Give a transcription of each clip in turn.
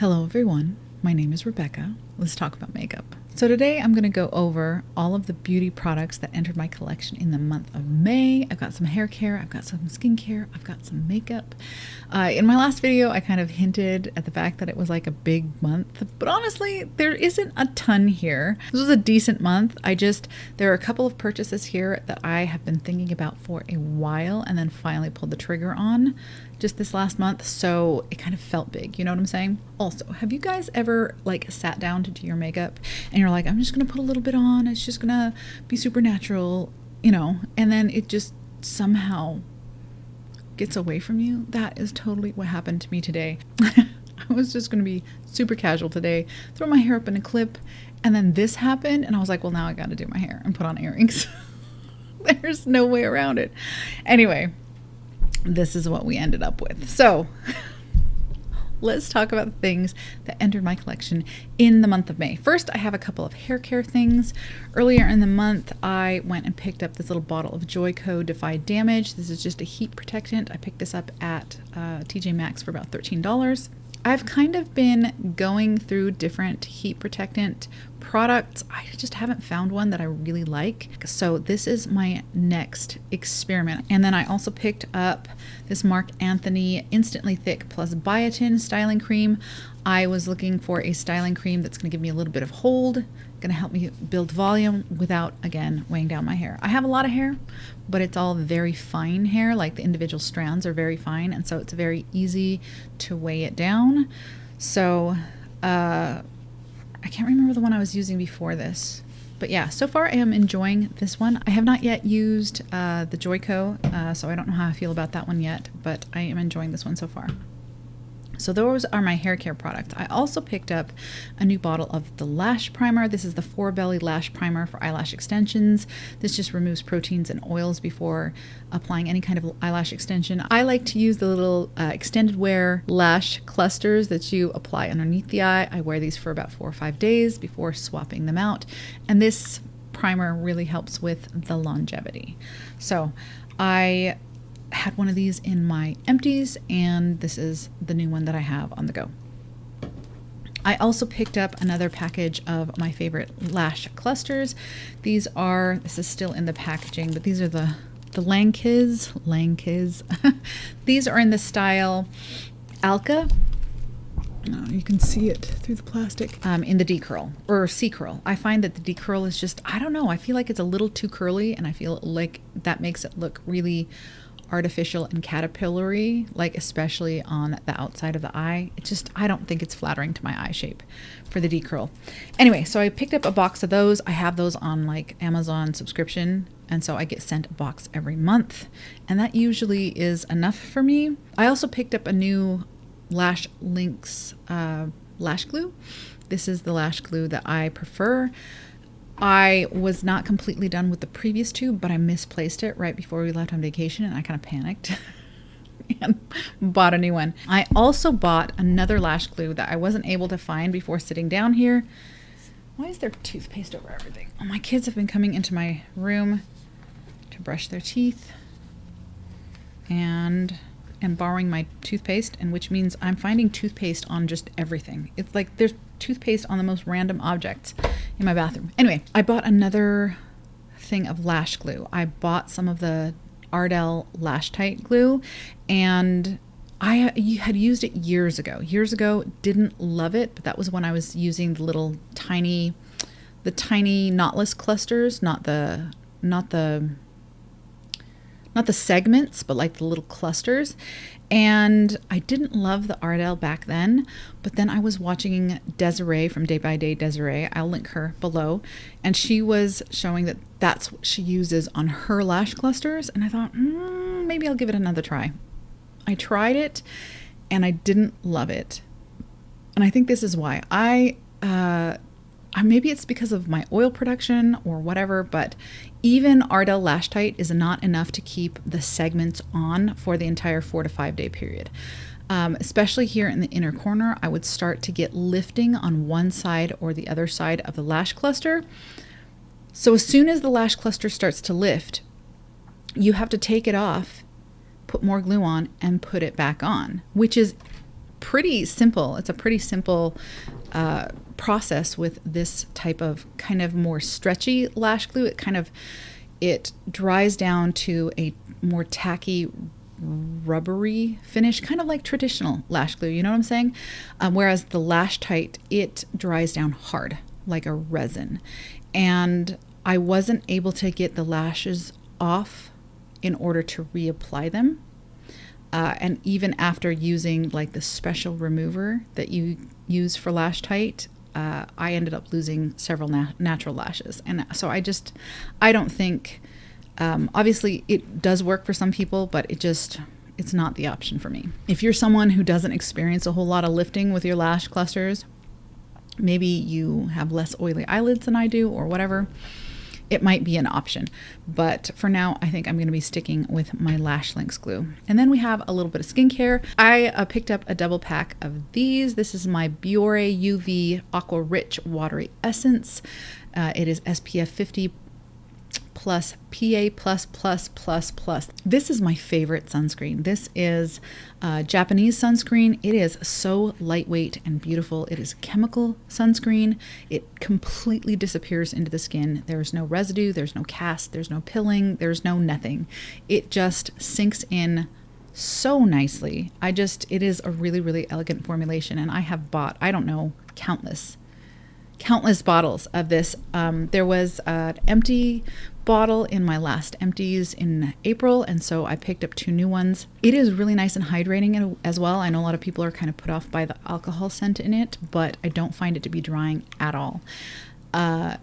Hello everyone, my name is Rebecca. Let's talk about makeup. So today I'm going to go over all of the beauty products that entered my collection in the month of May. I've got some hair care, I've got some skincare, I've got some makeup. In my last video I kind of hinted at the fact that it was like a big month, but honestly there isn't a ton here. This was a decent month. There are a couple of purchases here that I have been thinking about for a while and then finally pulled the trigger on just this last month, so it kind of felt big, you know what I'm saying? Also, have you guys ever like sat down to do your makeup and you're like, I'm just gonna put a little bit on, it's just gonna be super natural, you know, and then it just somehow gets away from you? That is totally what happened to me today. I was just gonna be super casual today, throw my hair up in a clip, and then this happened and I was like, well, now I gotta do my hair and put on earrings. There's no way around it. Anyway, this is what we ended up with. So let's talk about the things that entered my collection in the month of May. First, I have a couple of hair care things. Earlier in the month, I went and picked up this little bottle of Joico Defy Damage. This is just a heat protectant. I picked this up at TJ Maxx for about $13. I've kind of been going through different heat protectant products. I just haven't found one that I really like. So this is my next experiment. And then I also picked up this Marc Anthony Instantly Thick Plus Biotin styling cream. I was looking for a styling cream that's going to give me a little bit of hold, going to help me build volume without, again, weighing down my hair. I have a lot of hair, but it's all very fine hair, like the individual strands are very fine, and so it's very easy to weigh it down. So I can't remember the one I was using before this, but yeah, so far I am enjoying this one. I have not yet used the Joico, so I don't know how I feel about that one yet, but I am enjoying this one so far. So those are my hair care products. I also picked up a new bottle of the lash primer. This is the Four Belly Lash Primer for eyelash extensions. This just removes proteins and oils before applying any kind of eyelash extension. I like to use the little extended wear lash clusters that you apply underneath the eye. I wear these for about 4 or 5 days before swapping them out. And this primer really helps with the longevity. So I had one of these in my empties, and this is the new one that I have on the go. I also picked up another package of my favorite lash clusters. This is still in the packaging, but these are the Langkiz. These are in the style Alka. You can see it through the plastic. In the D-curl or C-curl. I find that the D-curl is just, I don't know, I feel like it's a little too curly, and I feel like that makes it look really artificial and caterpillary, like especially on the outside of the eye. I don't think it's flattering to my eye shape for the D-curl. Anyway, so I picked up a box of those. I have those on like Amazon subscription, and so I get sent a box every month, and that usually is enough for me. I also picked up a new Lash Links lash glue. This is the lash glue that I prefer. I was not completely done with the previous tube, but I misplaced it right before we left on vacation, and I kind of panicked and bought a new one. I also bought another lash glue that I wasn't able to find before sitting down here. Why is there toothpaste over everything? Oh, my kids have been coming into my room to brush their teeth and borrowing my toothpaste, and which means I'm finding toothpaste on just everything. It's like there's toothpaste on the most random objects in my bathroom. Anyway, I bought another thing of lash glue. I bought some of the Ardell Lash Tight glue, and I had used it years ago, didn't love it, but that was when I was using the tiny knotless clusters, not the segments, but like the little clusters. And I didn't love the Ardell back then, but then I was watching Desiree from Day by Day Desiree. I'll link her below. And she was showing that that's what she uses on her lash clusters. And I thought, maybe I'll give it another try. I tried it and I didn't love it. And I think this is why. Maybe it's because of my oil production or whatever, but even Ardell Lash Tight is not enough to keep the segments on for the entire 4 to 5 day period. Especially here in the inner corner, I would start to get lifting on one side or the other side of the lash cluster. So as soon as the lash cluster starts to lift, you have to take it off, put more glue on, and put it back on, which is pretty simple. It's a pretty simple process with this type of kind of more stretchy lash glue. It dries down to a more tacky, rubbery finish, kind of like traditional lash glue. You know what I'm saying? Whereas the Lash Tight, it dries down hard, like a resin. And I wasn't able to get the lashes off in order to reapply them. And even after using like the special remover that you use for Lash Tight, I ended up losing several natural lashes. And so I don't think, obviously it does work for some people, but it's not the option for me. If you're someone who doesn't experience a whole lot of lifting with your lash clusters, maybe you have less oily eyelids than I do or whatever, it might be an option. But for now, I think I'm going to be sticking with my Lash Links glue. And then we have a little bit of skincare. I picked up a double pack of these. This is my Biore UV Aqua Rich Watery Essence. It is SPF 50 plus PA plus plus plus plus. This is my favorite sunscreen. This is Japanese sunscreen. It is so lightweight and beautiful. It is chemical sunscreen. It completely disappears into the skin. There's no residue, there's no cast, there's no pilling, there's no nothing. It just sinks in so nicely. It is a really, really elegant formulation, and I have bought, I don't know, countless bottles of this. There was an empty bottle in my last empties in April, and so I picked up 2 new ones. It is really nice and hydrating as well. I know a lot of people are kind of put off by the alcohol scent in it, but I don't find it to be drying at all. I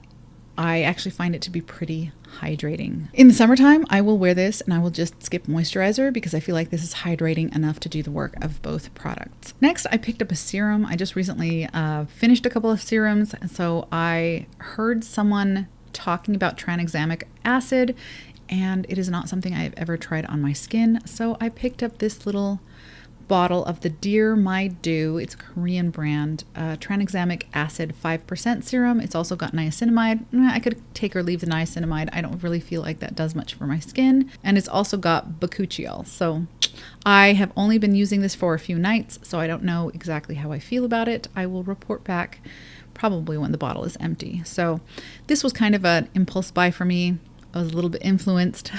actually find it to be pretty hydrating. In the summertime, I will wear this and I will just skip moisturizer because I feel like this is hydrating enough to do the work of both products. Next, I picked up a serum. I just recently finished a couple of serums, and so I heard someone talking about tranexamic acid, and it is not something I've ever tried on my skin. So I picked up this little bottle of the Dear My Dew. It's a Korean brand, tranexamic acid 5% serum. It's also got niacinamide. I could take or leave the niacinamide. I don't really feel like that does much for my skin. And it's also got bakuchiol. So I have only been using this for a few nights, so I don't know exactly how I feel about it. I will report back probably when the bottle is empty. So this was kind of an impulse buy for me. I was a little bit influenced.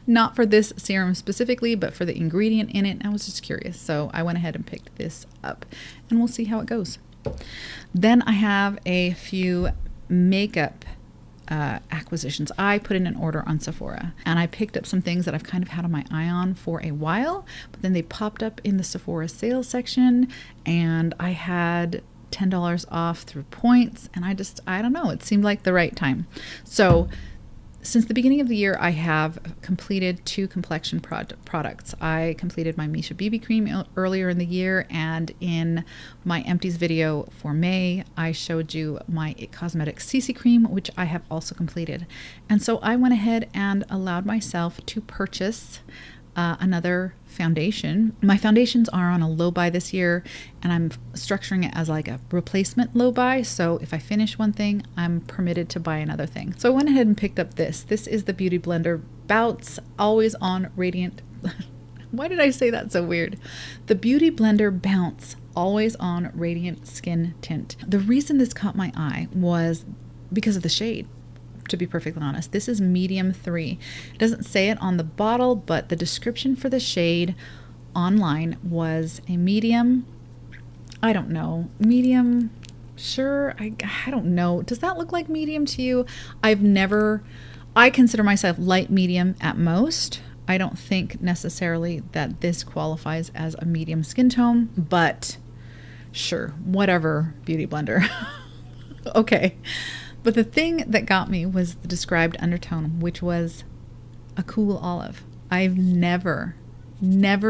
Not for this serum specifically, but for the ingredient in it. I was just curious. So I went ahead and picked this up, and we'll see how it goes. Then I have a few makeup acquisitions. I put in an order on Sephora, and I picked up some things that I've kind of had on my eye on for a while, but then they popped up in the Sephora sales section, and I had $10 off through points, and I don't know, it seemed like the right time. So since the beginning of the year, I have completed 2 complexion products. I completed my Misha BB cream earlier in the year, and in my empties video for May, I showed you my IT Cosmetics CC cream, which I have also completed. And so I went ahead and allowed myself to purchase another foundation. My foundations are on a low buy this year, and I'm structuring it as like a replacement low buy. So if I finish one thing, I'm permitted to buy another thing. So I went ahead and picked up this. This is the Beauty Blender Bounce Always On Radiant. Why did I say that so weird? The Beauty Blender Bounce Always On Radiant Skin Tint. The reason this caught my eye was because of the shade. To be perfectly honest, this is medium 3. It doesn't say it on the bottle, but the description for the shade online was a medium. I don't know, medium. Sure, I don't know. Does that look like medium to you? I consider myself light medium at most. I don't think necessarily that this qualifies as a medium skin tone, but sure, whatever, Beauty Blender. Okay. But the thing that got me was the described undertone, which was a cool olive. I've never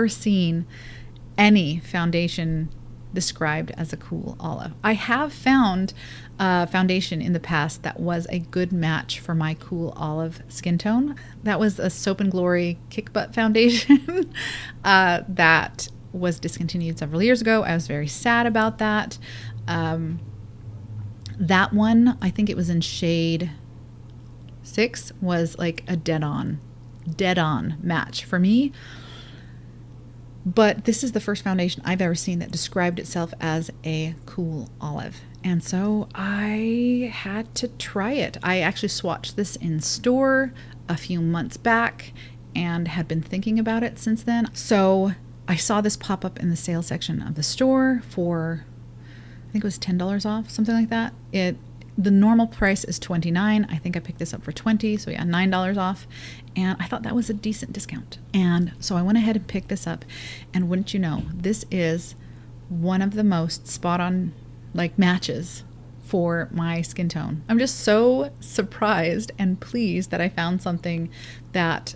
seen any foundation described as a cool olive. I have found foundation in the past that was a good match for my cool olive skin tone. That was a Soap and Glory Kick Butt foundation that was discontinued several years ago. I was very sad about that. That one, I think it was in shade 6, was like a dead on match for me. But this is the first foundation I've ever seen that described itself as a cool olive. And so I had to try it. I actually swatched this in store a few months back and had been thinking about it since then. So I saw this pop up in the sales section of the store for, I think it was $10 off, something like that. The normal price is $29. I think I picked this up for $20, so yeah, $9 off. And I thought that was a decent discount. And so I went ahead and picked this up. And wouldn't you know, this is one of the most spot on matches for my skin tone. I'm just so surprised and pleased that I found something that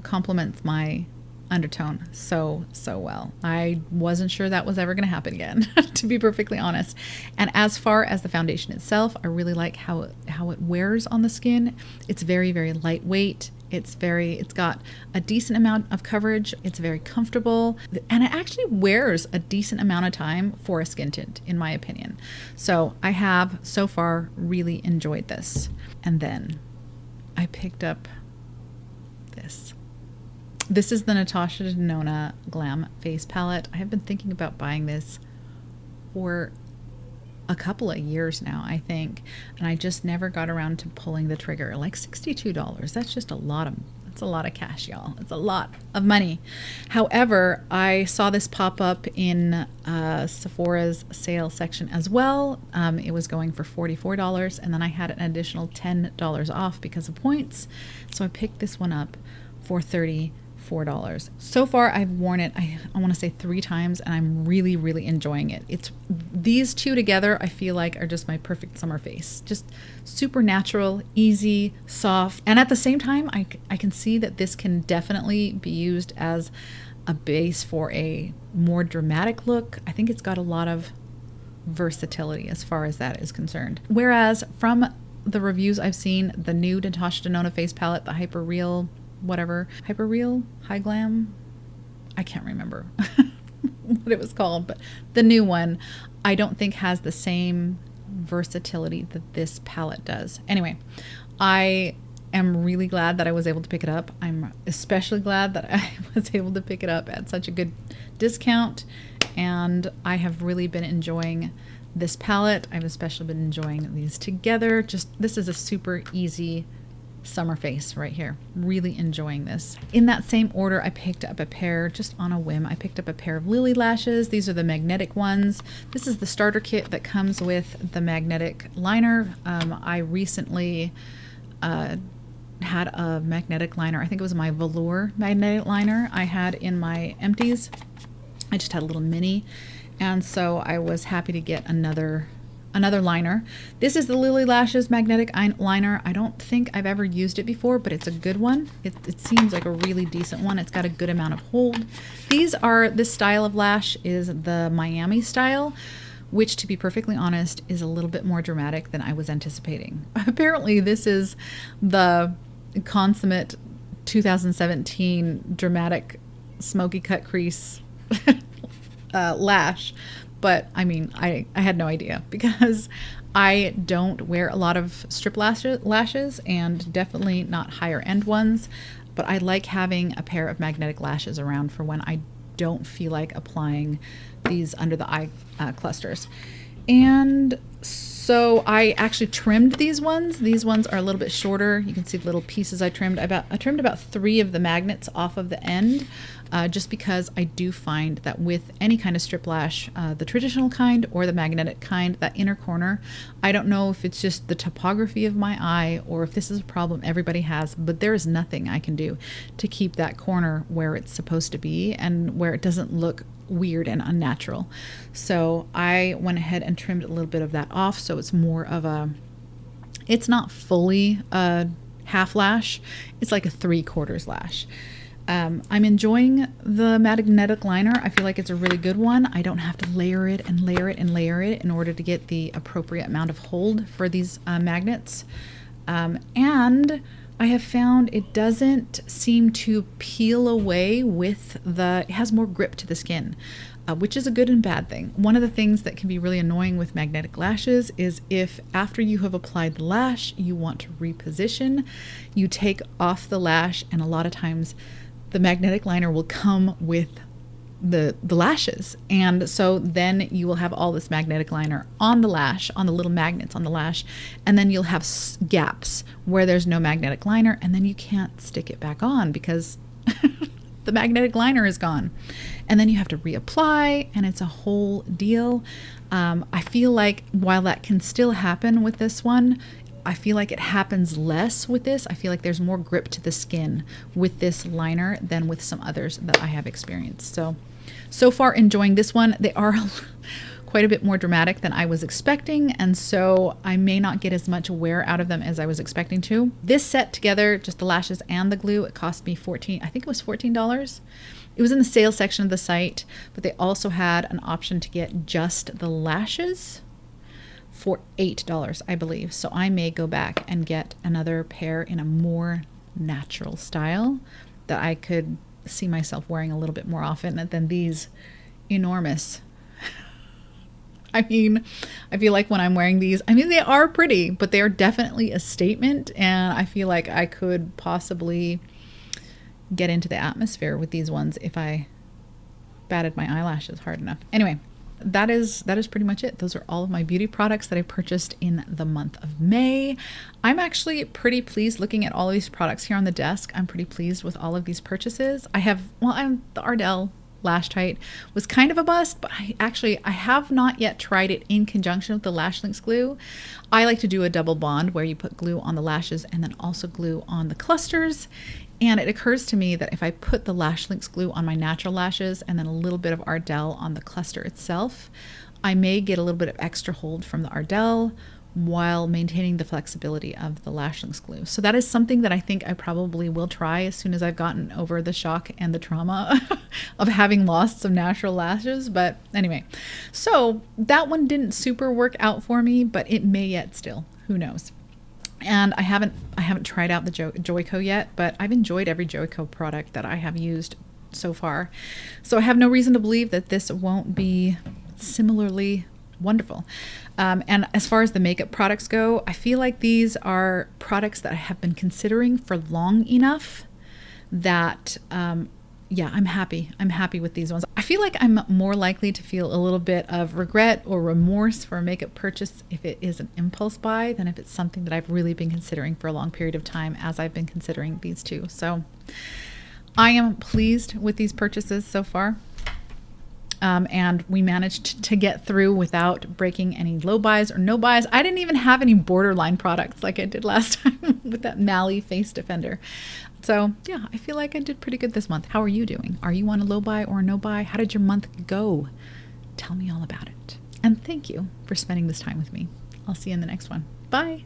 complements my undertone so well. I wasn't sure that was ever going to happen again, to be perfectly honest. And as far as the foundation itself, I really like how it wears on the skin. It's very, very lightweight. It's got a decent amount of coverage. It's very comfortable, and it actually wears a decent amount of time for a skin tint, in my opinion. So I have so far really enjoyed this. And then I picked up this. This is the Natasha Denona Glam Face Palette. I have been thinking about buying this for a couple of years now, I think, and I just never got around to pulling the trigger. Like $62. That's just a lot of cash, y'all. It's a lot of money. However, I saw this pop up in Sephora's sale section as well. It was going for $44, and then I had an additional $10 off because of points. So I picked this one up for $34. So far, I've worn it, I want to say 3 times, and I'm really, really enjoying it. These two together, I feel like, are just my perfect summer face. Just super natural, easy, soft. And at the same time, I can see that this can definitely be used as a base for a more dramatic look. I think it's got a lot of versatility as far as that is concerned. Whereas from the reviews I've seen, the new Natasha Denona face palette, the Hyper Real High Glam, I can't remember what it was called, but the new one I don't think has the same versatility that this palette does. Anyway, I am really glad that I was able to pick it up. I'm especially glad that I was able to pick it up at such a good discount, and I have really been enjoying this palette. I've especially been enjoying these together. This is a super easy summer face right here. Really enjoying this. In that same order, I picked up a pair, just on a whim, I picked up a pair of Lily lashes. These are the magnetic ones. This is the starter kit that comes with the magnetic liner. I recently had a magnetic liner. I think it was my velour magnetic liner I had in my empties. I just had a little mini, and so I was happy to get another liner. This is the Lily Lashes magnetic liner. I don't think I've ever used it before, but it's a good one. It seems like a really decent one. It's got a good amount of hold. This style of lash is the Miami style, which, to be perfectly honest, is a little bit more dramatic than I was anticipating. Apparently, this is the consummate 2017 dramatic smoky cut crease lash. But I mean, I had no idea, because I don't wear a lot of strip lashes, and definitely not higher end ones. But I like having a pair of magnetic lashes around for when I don't feel like applying these under the eye clusters. And so I actually trimmed these ones. These ones are a little bit shorter. You can see the little pieces I trimmed. I trimmed about 3 of the magnets off of the end, just because I do find that with any kind of strip lash, the traditional kind or the magnetic kind, that inner corner, I don't know if it's just the topography of my eye or if this is a problem everybody has, but there is nothing I can do to keep that corner where it's supposed to be and where it doesn't look weird and unnatural. So I went ahead and trimmed a little bit of that off, so it's more of it's not fully a half lash, it's like a 3/4 lash. I'm enjoying the magnetic liner. I feel like it's a really good one. I don't have to layer it and layer it and layer it in order to get the appropriate amount of hold for these magnets. And I have found it doesn't seem to peel away it has more grip to the skin, which is a good and bad thing. One of the things that can be really annoying with magnetic lashes is if after you have applied the lash, you want to reposition, you take off the lash, and a lot of times the magnetic liner will come with the lashes. And so then you will have all this magnetic liner on the lash, on the little magnets on the lash, and then you'll have gaps where there's no magnetic liner, and then you can't stick it back on because the magnetic liner is gone. And then you have to reapply, and it's a whole deal. I feel like while that can still happen with this one, I feel like it happens less with this. I feel like there's more grip to the skin with this liner than with some others that I have experienced. So far enjoying this one. They are quite a bit more dramatic than I was expecting, and so I may not get as much wear out of them as I was expecting to. This set together, just the lashes and the glue, it cost me I think it was $14. It was in the sales section of the site, but they also had an option to get just the lashes for $8, I believe. So I may go back and get another pair in a more natural style that I could see myself wearing a little bit more often than these enormous. I mean, I feel like when I'm wearing these, I mean, they are pretty, but they are definitely a statement, and I feel like I could possibly get into the atmosphere with these ones if I batted my eyelashes hard enough. Anyway, that is pretty much it. Those are all of my beauty products that I purchased in the month of May. I'm actually pretty pleased looking at all of these products here on the desk. I'm pretty pleased with all of these purchases. The Ardell Lash Tight was kind of a bust, but I have not yet tried it in conjunction with the Lash Links glue. I like to do a double bond where you put glue on the lashes and then also glue on the clusters. And it occurs to me that if I put the Lash Links glue on my natural lashes and then a little bit of Ardell on the cluster itself, I may get a little bit of extra hold from the Ardell while maintaining the flexibility of the Lash Links glue. So that is something that I think I probably will try as soon as I've gotten over the shock and the trauma of having lost some natural lashes. But anyway, so that one didn't super work out for me, but it may yet still. Who knows? And I haven't tried out the Joico yet, but I've enjoyed every Joico product that I have used so far. So I have no reason to believe that this won't be similarly wonderful. And as far as the makeup products go, I feel like these are products that I have been considering for long enough that, yeah, I'm happy. I'm happy with these ones. I feel like I'm more likely to feel a little bit of regret or remorse for a makeup purchase if it is an impulse buy than if it's something that I've really been considering for a long period of time, as I've been considering these two. So I am pleased with these purchases so far. And we managed to get through without breaking any low buys or no buys. I didn't even have any borderline products like I did last time with that Mally Face Defender. So yeah, I feel like I did pretty good this month. How are you doing? Are you on a low buy or a no buy? How did your month go? Tell me all about it. And thank you for spending this time with me. I'll see you in the next one. Bye.